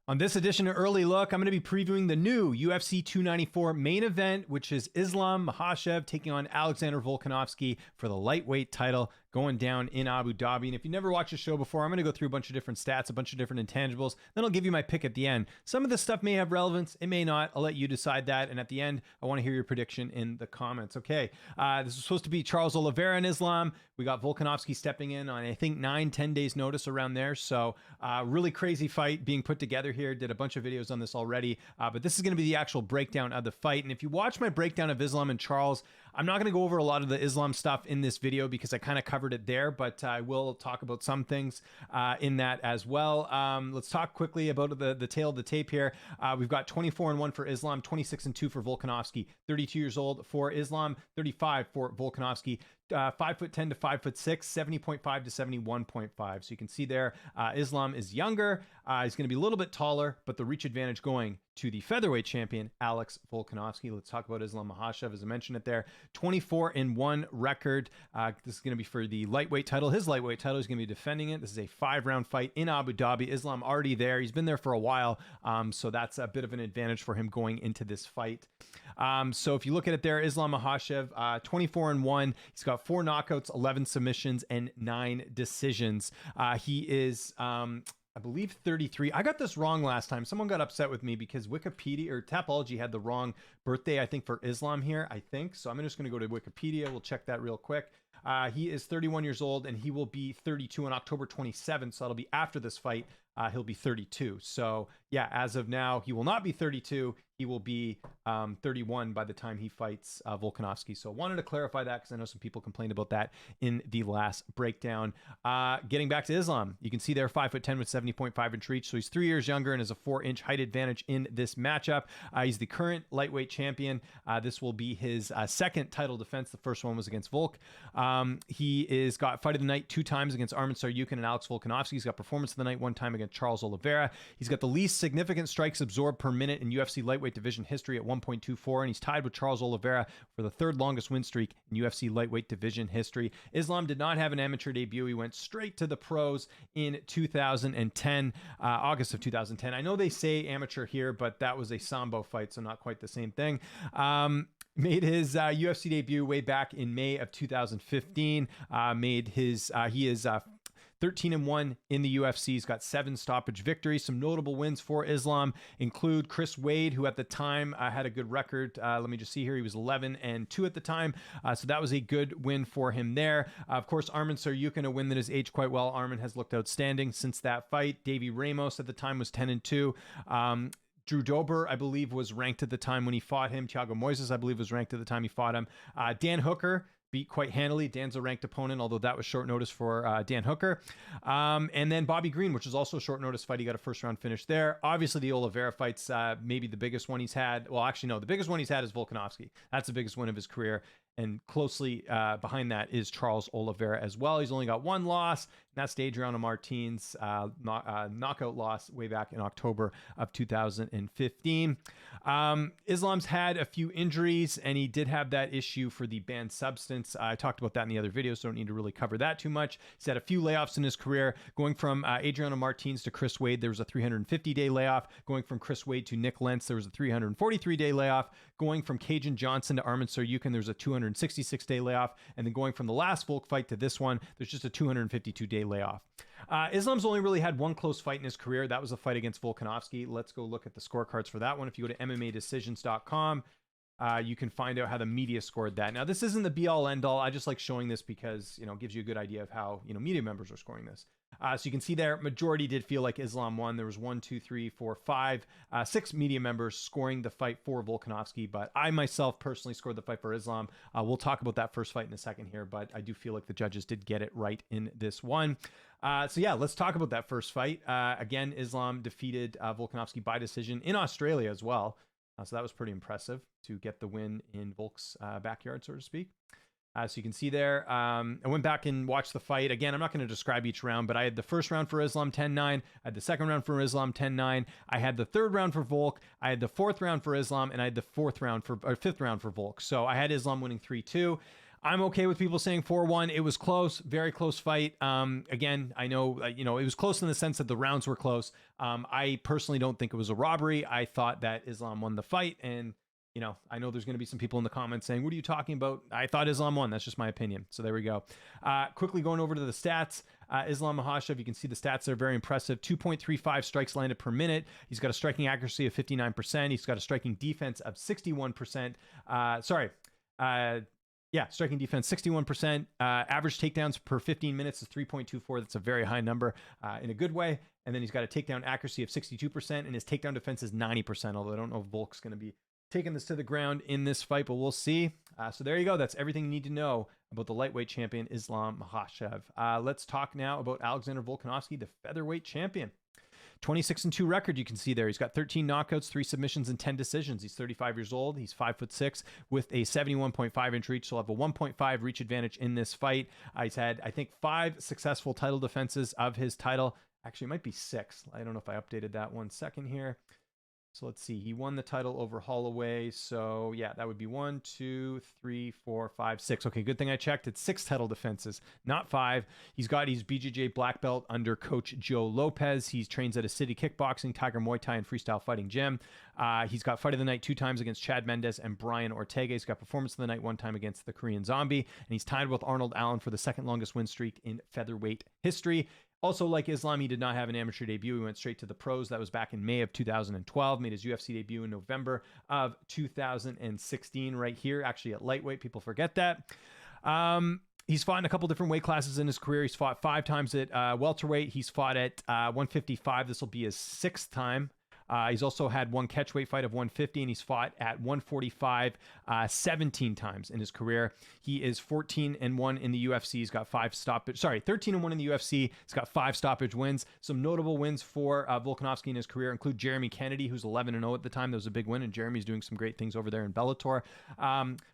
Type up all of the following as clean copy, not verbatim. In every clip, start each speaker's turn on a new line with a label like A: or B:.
A: On this edition of Early Look, I'm going to be previewing the new UFC 294 main event, which is Islam Makhachev taking on Alexander Volkanovski for the lightweight title going down in Abu Dhabi. And if you never watched the show before, I'm going to go through a bunch of different stats, a bunch of different intangibles. Then I'll give you my pick at the end. Some of this stuff may have relevance. It may not. I'll let you decide that. And at the end, I want to hear your prediction in the comments. Okay. This was supposed to be Charles Oliveira and Islam. We got Volkanovski stepping in on, I think, 9-10 days notice around there. So really crazy fight being put together here. Did a bunch of videos on this already. But this is going to be the actual breakdown of the fight. And if you watch my breakdown of Islam and Charles, I'm not going to go over a lot of the Islam stuff in this video because I kind of covered it there, but I will talk about some things in that as well. Let's talk quickly about the tail of the tape here. We've got 24-1 for Islam, 26-2 for Volkanovski, 32 years old for Islam, 35 for Volkanovski. 5'10" to 5'6", 70.5 to 71.5. So you can see there, Islam is younger. He's going to be a little bit taller, but the reach advantage going to the featherweight champion, Alex Volkanovski. Let's talk about Islam Makhachev, as I mentioned it there. 24-1 record. This is going to be for the lightweight title. His lightweight title, he's going to be defending it. This is a 5-round fight in Abu Dhabi. Islam already there. He's been there for a while, so that's a bit of an advantage for him going into this fight. So if you look at it there, Islam Makhachev, 24-1. He's got 4 knockouts, 11 submissions, and 9 decisions. He is... I believe 33. I got this wrong last time. Someone got upset with me because Wikipedia or Tapology had the wrong birthday, I think, for Islam here, I think. So I'm just going to go to Wikipedia. We'll check that real quick. He is 31 years old and he will be 32 on October 27th. So that'll be after this fight. He'll be 32. So yeah, as of now, he will not be 32. He will be 31 by the time he fights Volkanovski. So wanted to clarify that because I know some people complained about that in the last breakdown. Getting back to Islam, you can see there 5'10" with 70.5 inch reach. So he's 3 years younger and has a 4-inch height advantage in this matchup. He's the current lightweight champion. This will be his second title defense. The first one was against Volk. He is got fight of the night 2 times against Arman Tsarukyan and Alex Volkanovski. He's got performance of the night 1 time against Charles Oliveira. He's got the least significant strikes absorbed per minute in UFC lightweight division history at 1.24, and he's tied with Charles Oliveira for the 3rd longest win streak in UFC lightweight division history. Islam did not have an amateur debut. He went straight to the pros in 2010, August of 2010. I know they say amateur here, but that was a Sambo fight, so not quite the same thing. Made his UFC debut way back in May of 2015. He is 13-1 in the UFC. He's got 7 stoppage victories. Some notable wins for Islam include Chris Wade, who at the time had a good record. Let me just see here. He was 11-2 at the time. So that was a good win for him there. Of course, Arman Tsarukyan, a win that has aged quite well. Arman has looked outstanding since that fight. Davey Ramos at the time was 10-2. Drew Dober, I believe, was ranked at the time when he fought him. Thiago Moises, I believe, was ranked at the time he fought him. Dan Hooker beat quite handily. Dan's a ranked opponent, although that was short notice for Dan Hooker. And then Bobby Green, which was also a short notice fight. He got a 1st-round finish there. Obviously, the Oliveira fight's maybe the biggest one he's had. Well, actually, no. The biggest one he's had is Volkanovski. That's the biggest win of his career. And closely behind that is Charles Oliveira as well. He's only got 1 loss, and that's to Adriano Martins' knockout loss way back in October of 2015. Islam's had a few injuries, and he did have that issue for the banned substance. I talked about that in the other videos, so I don't need to really cover that too much. He's had a few layoffs in his career. Going from Adriano Martins to Chris Wade, there was a 350-day layoff. Going from Chris Wade to Nick Lentz, there was a 343-day layoff. Going from Cajun Johnson to Arman Tsarukyan, there was a 266-day layoff. And then going from the last Volk fight to this one, there's just a 252-day layoff. Islam's only really had 1 close fight in his career. That was a fight against Volkanovski. Let's go look at the scorecards for that one. If you go to MMADecisions.com, you can find out how the media scored that. Now, this isn't the be-all, end-all. I just like showing this because, it gives you a good idea of how, media members are scoring this. So you can see there, majority did feel like Islam won. There was 6 media members scoring the fight for Volkanovski, but I myself personally scored the fight for Islam. We'll talk about that first fight in a second here, but I do feel like the judges did get it right in this one. So yeah, let's talk about that first fight. Again, Islam defeated Volkanovski by decision in Australia as well. So that was pretty impressive to get the win in Volk's backyard, so to speak. So you can see there, I went back and watched the fight. Again, I'm not going to describe each round, but I had the first round for Islam 10-9. I had the second round for Islam 10-9. I had the third round for Volk. I had the 4th round for Islam, and I had the 5th round for Volk. So I had Islam winning 3-2. I'm okay with people saying 4-1. It was close, very close fight. Again, I know, it was close in the sense that the rounds were close. I personally don't think it was a robbery. I thought that Islam won the fight. And, I know there's going to be some people in the comments saying, what are you talking about? I thought Islam won. That's just my opinion. So there we go. Quickly going over to the stats. Islam Makhachev, you can see the stats are very impressive. 2.35 strikes landed per minute. He's got a striking accuracy of 59%. He's got a striking defense of 61%. Striking defense 61%. Average takedowns per 15 minutes is 3.24. That's a very high number in a good way. And then he's got a takedown accuracy of 62%, and his takedown defense is 90%, although I don't know if Volk's going to be taking this to the ground in this fight, but we'll see. So there you go. That's everything you need to know about the lightweight champion, Islam Makhachev. Let's talk now about Alexander Volkanovski, the featherweight champion. 26-2 record, you can see there. He's got 13 knockouts, 3 submissions, and 10 decisions. He's 35 years old. He's 5'6" with a 71.5-inch reach. So he'll have a 1.5 reach advantage in this fight. He's had, I think, 5 successful title defenses of his title. Actually, it might be 6. I don't know if I updated that 1 second here. So let's see. He won the title over Holloway. So yeah, that would be 1, 2, 3, 4, 5, 6. Okay, good thing I checked. It's 6 title defenses, not 5. He's BJJ black belt under Coach Joe Lopez. He trains at a City Kickboxing, Tiger Muay Thai, and Freestyle Fighting Gym. He's got Fight of the Night 2 times against Chad Mendes and Brian Ortega. He's got Performance of the Night 1 time against the Korean Zombie. And he's tied with Arnold Allen for the second longest win streak in featherweight history. Also, like Islam, he did not have an amateur debut. He went straight to the pros. That was back in May of 2012. Made his UFC debut in November of 2016 right here, actually at lightweight. People forget that. He's fought in a couple different weight classes in his career. He's fought 5 times at welterweight. He's fought at 155. This will be his 6th time. He's also had 1 catchweight fight of 150, and he's fought at 145 17 times in his career. He is 14-1 in the UFC. He's got 13-1 in the UFC. He's got 5 stoppage wins. Some notable wins for Volkanovski in his career include Jeremy Kennedy, who's 11-0 at the time. That was a big win, and Jeremy's doing some great things over there in Bellator.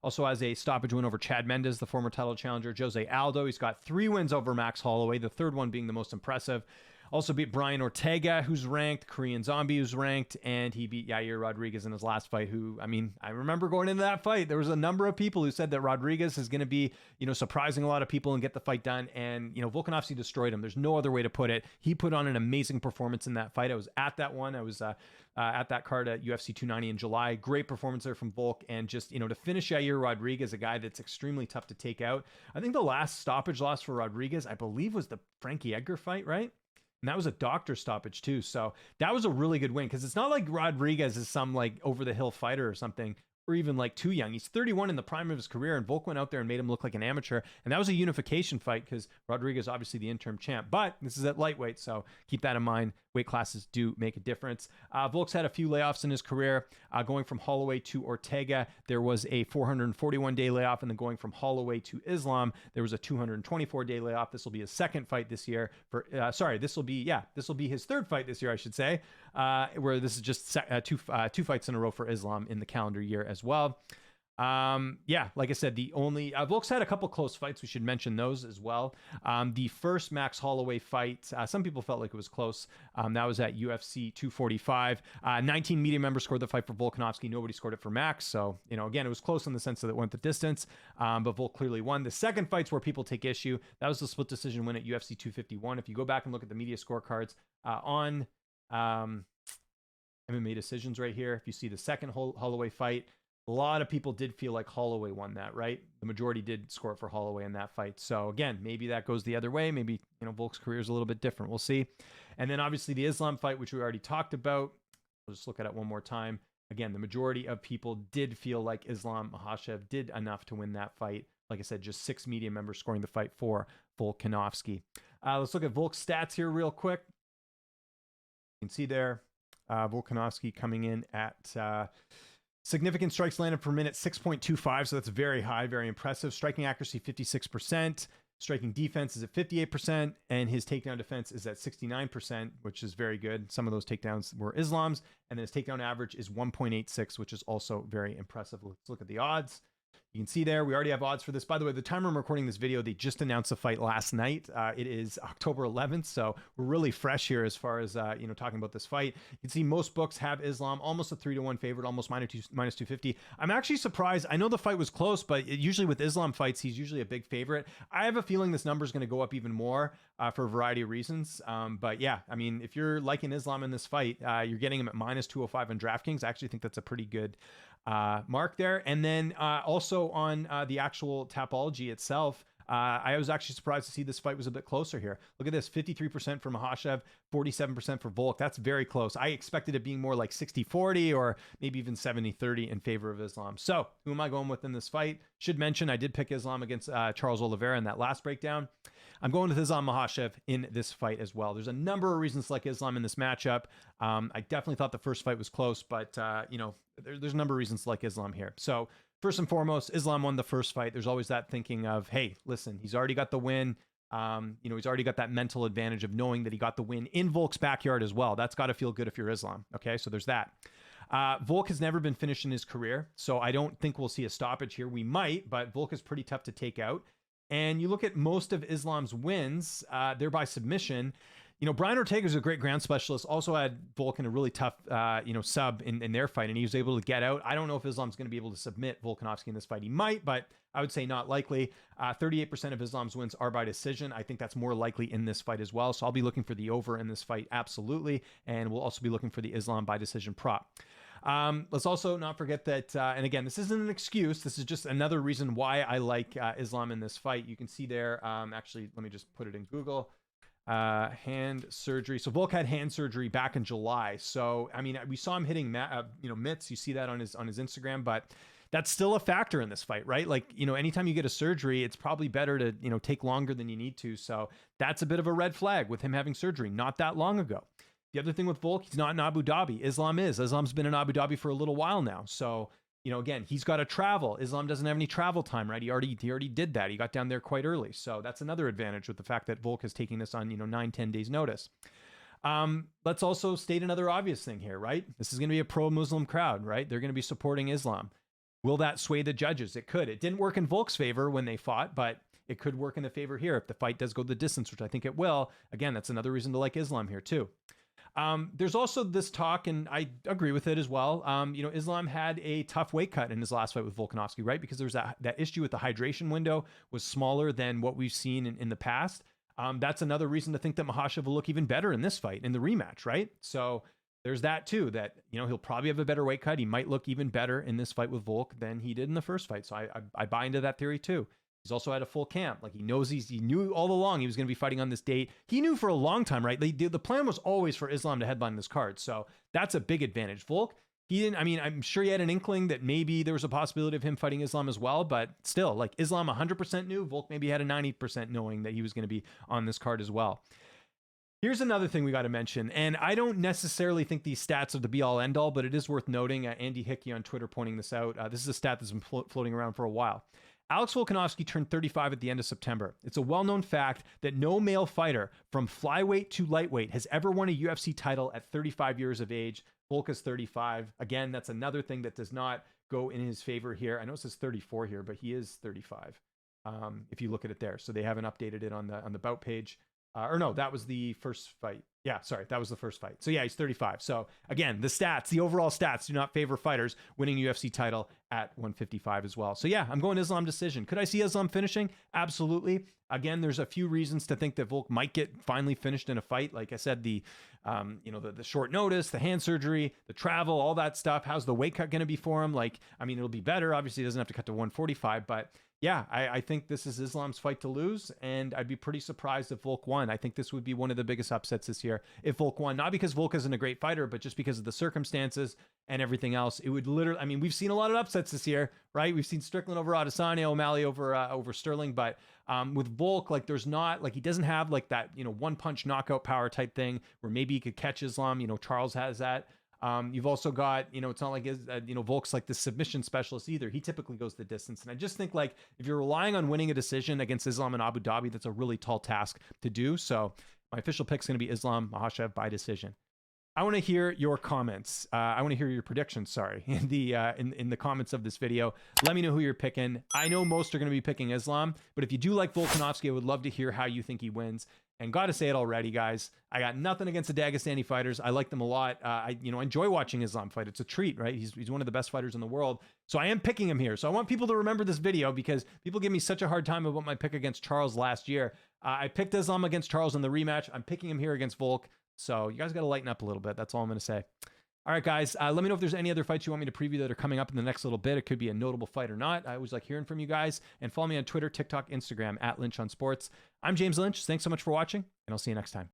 A: Also has a stoppage win over Chad Mendes, the former title challenger. Jose Aldo. He's got 3 wins over Max Holloway, the 3rd one being the most impressive. Also beat Brian Ortega, who's ranked, Korean Zombie, who's ranked, and he beat Yair Rodriguez in his last fight, who, I remember going into that fight, there was a number of people who said that Rodriguez is going to be, surprising a lot of people and get the fight done, and, Volkanovski destroyed him. There's no other way to put it. He put on an amazing performance in that fight. I was at that one. I was at that card at UFC 290 in July. Great performance there from Volk, and just, to finish Yair Rodriguez, a guy that's extremely tough to take out. I think the last stoppage loss for Rodriguez, I believe, was the Frankie Edgar fight, right? And that was a doctor stoppage too. So that was a really good win, because it's not like Rodriguez is some like over the hill fighter or something, or even like too young. He's 31 in the prime of his career, and Volk went out there and made him look like an amateur. And that was a unification fight, because Rodriguez obviously the interim champ, but this is at lightweight. So keep that in mind. Weight classes do make a difference. Volk's had a few layoffs in his career. Going from Holloway to Ortega, there was a 441-day layoff, and then going from Holloway to Islam, there was a 224-day layoff. This will be his 2nd fight this year. This will be his 3rd fight this year, I should say. Where this is just 2 fights in a row for Islam in the calendar year as well. Like I said, the only Volk's had a couple close fights. We should mention those as well. The first Max Holloway fight, some people felt like it was close. That was at UFC 245. 19 media members scored the fight for Volkanovski. Nobody scored it for Max. So, again, it was close in the sense that it went the distance. But Volk clearly won. The second fight's where people take issue. That was the split decision win at UFC 251. If you go back and look at the media scorecards on MMA decisions right here, if you see the second Holloway fight, a lot of people did feel like Holloway won that, right? The majority did score it for Holloway in that fight. So again, maybe that goes the other way. Maybe, Volk's career is a little bit different. We'll see. And then obviously the Islam fight, which we already talked about. We'll just look at it one more time. Again, the majority of people did feel like Islam Makhachev did enough to win that fight. Like I said, just 6 media members scoring the fight for Volkanovski. Let's look at Volk's stats here real quick. You can see there, Volkanovski coming in at significant strikes landed per minute, 6.25. So that's very high, very impressive. Striking accuracy, 56%. Striking defense is at 58%. And his takedown defense is at 69%, which is very good. Some of those takedowns were Islam's. And then his takedown average is 1.86, which is also very impressive. Let's look at the odds. You can see there, we already have odds for this. By the way, the time I'm recording this video, they just announced the fight last night. It is October 11th, so we're really fresh here as far as, talking about this fight. You can see most books have Islam, almost a 3-1 favorite, almost minus 250. I'm actually surprised. I know the fight was close, but usually with Islam fights, he's usually a big favorite. I have a feeling this number is going to go up even more for a variety of reasons. But yeah, I mean, if you're liking Islam in this fight, you're getting him at minus 205 on DraftKings. I actually think that's a pretty good mark there. And then also on the actual Tapology itself, I was actually surprised to see this fight was a bit closer here. Look at this, 53% for Makhachev, 47% for Volk. That's very close. I expected it being more like 60-40 or maybe even 70-30 in favor of Islam. So who am I going with in this fight? Should mention I did pick Islam against Charles Oliveira in that last breakdown. I'm going with Islam Makhachev in this fight as well. There's a number of reasons to like Islam in this matchup. I definitely thought the first fight was close, but there's a number of reasons to like Islam here. So first and foremost, Islam won the first fight. There's always that thinking of, hey, listen, he's already got the win. He's already got that mental advantage of knowing that he got the win in Volk's backyard as well. That's got to feel good if you're Islam. Okay, so there's that. Volk has never been finished in his career, so I don't think we'll see a stoppage here. We might, but Volk is pretty tough to take out. And you look at most of Islam's wins, they're by submission. Brian Ortega's a great ground specialist, also had Volk in a really tough, sub in their fight, and he was able to get out. I don't know if Islam's going to be able to submit Volkanovski in this fight. He might, but I would say not likely. 38% of Islam's wins are by decision. I think that's more likely in this fight as well. So I'll be looking for the over in this fight, absolutely. And we'll also be looking for the Islam by decision prop. Let's also not forget that, and again, this isn't an excuse. This is just another reason why I like Islam in this fight. You can see there, actually, let me just put it in Google. Hand surgery. So Volk had hand surgery back in July. So, I mean, we saw him hitting, mitts. You see that on his Instagram, but that's still a factor in this fight, right? Like, anytime you get a surgery, it's probably better to, take longer than you need to. So that's a bit of a red flag with him having surgery not that long ago. The other thing with Volk, he's not in Abu Dhabi. Islam's been in Abu Dhabi for a little while now. So, again, he's got to travel. Islam doesn't have any travel time, right? He already did that. He got down there quite early. So that's another advantage with the fact that Volk is taking this on, 9-10 days notice. Let's also state another obvious thing here, right? This is going to be a pro-Muslim crowd, right? They're going to be supporting Islam. Will that sway the judges? It could. It didn't work in Volk's favor when they fought, but it could work in the favor here if the fight does go the distance, which I think it will. Again, that's another reason to like Islam here too. There's also this talk, and I agree with it as well. Islam had a tough weight cut in his last fight with Volkanovski, right? Because there was that issue with the hydration window was smaller than what we've seen in the past. That's another reason to think that Makhachev will look even better in this fight, in the rematch, right? So there's that too, that, he'll probably have a better weight cut. He might look even better in this fight with Volk than he did in the first fight. So I buy into that theory too. He's also had a full camp. Like he knew all along he was going to be fighting on this date. He knew for a long time, right? The plan was always for Islam to headline this card. So that's a big advantage. Volk, he didn't, I'm sure he had an inkling that maybe there was a possibility of him fighting Islam as well, but still, like Islam 100% knew. Volk maybe had a 90% knowing that he was going to be on this card as well. Here's another thing we got to mention, and I don't necessarily think these stats are the be-all end-all, but it is worth noting. Andy Hickey on Twitter pointing this out. This is a stat that's been floating around for a while. Alex Volkanovski turned 35 at the end of September. It's a well-known fact that no male fighter from flyweight to lightweight has ever won a UFC title at 35 years of age. Volk is 35. Again, that's another thing that does not go in his favor here. I know it says 34 here, but he is 35. If you look at it there. So they haven't updated it on the bout page. Or no, that was the first fight. Yeah, sorry, that was the first fight. So yeah, he's 35. So again, the overall stats do not favor fighters winning UFC title at 155 as well. So yeah, I'm going Islam decision. Could I see Islam finishing? Absolutely. Again, there's a few reasons to think that Volk might get finally finished in a fight. Like I said, the short notice, the hand surgery, the travel, all that stuff. How's the weight cut going to be for him? It'll be better. Obviously, he doesn't have to cut to 145, but yeah, I think this is Islam's fight to lose, and I'd be pretty surprised if Volk won. I think this would be one of the biggest upsets this year if Volk won. Not because Volk isn't a great fighter, but just because of the circumstances and everything else. It would literally, we've seen a lot of upsets this year, right? We've seen Strickland over Adesanya, O'Malley over Sterling, but with Volk, there's not, he doesn't have that, one punch knockout power type thing where maybe he could catch Islam. Charles has that. You've also got, it's not like, Volk's like the submission specialist either. He typically goes the distance. And I just think if you're relying on winning a decision against Islam in Abu Dhabi, that's a really tall task to do. So my official pick is going to be Islam Makhachev by decision. I want to hear your comments. I want to hear your predictions. Sorry, in the comments of this video. Let me know who you're picking. I know most are going to be picking Islam, but if you do like Volkanovski, I would love to hear how you think he wins. And got to say it already, guys. I got nothing against the Dagestani fighters. I like them a lot. I enjoy watching Islam fight. It's a treat, right? He's one of the best fighters in the world. So I am picking him here. So I want people to remember this video because people give me such a hard time about my pick against Charles last year. I picked Islam against Charles in the rematch. I'm picking him here against Volk. So you guys got to lighten up a little bit. That's all I'm going to say. All right, guys, let me know if there's any other fights you want me to preview that are coming up in the next little bit. It could be a notable fight or not. I always like hearing from you guys. And follow me on Twitter, TikTok, Instagram, @LynchOnSports. I'm James Lynch. Thanks so much for watching, and I'll see you next time.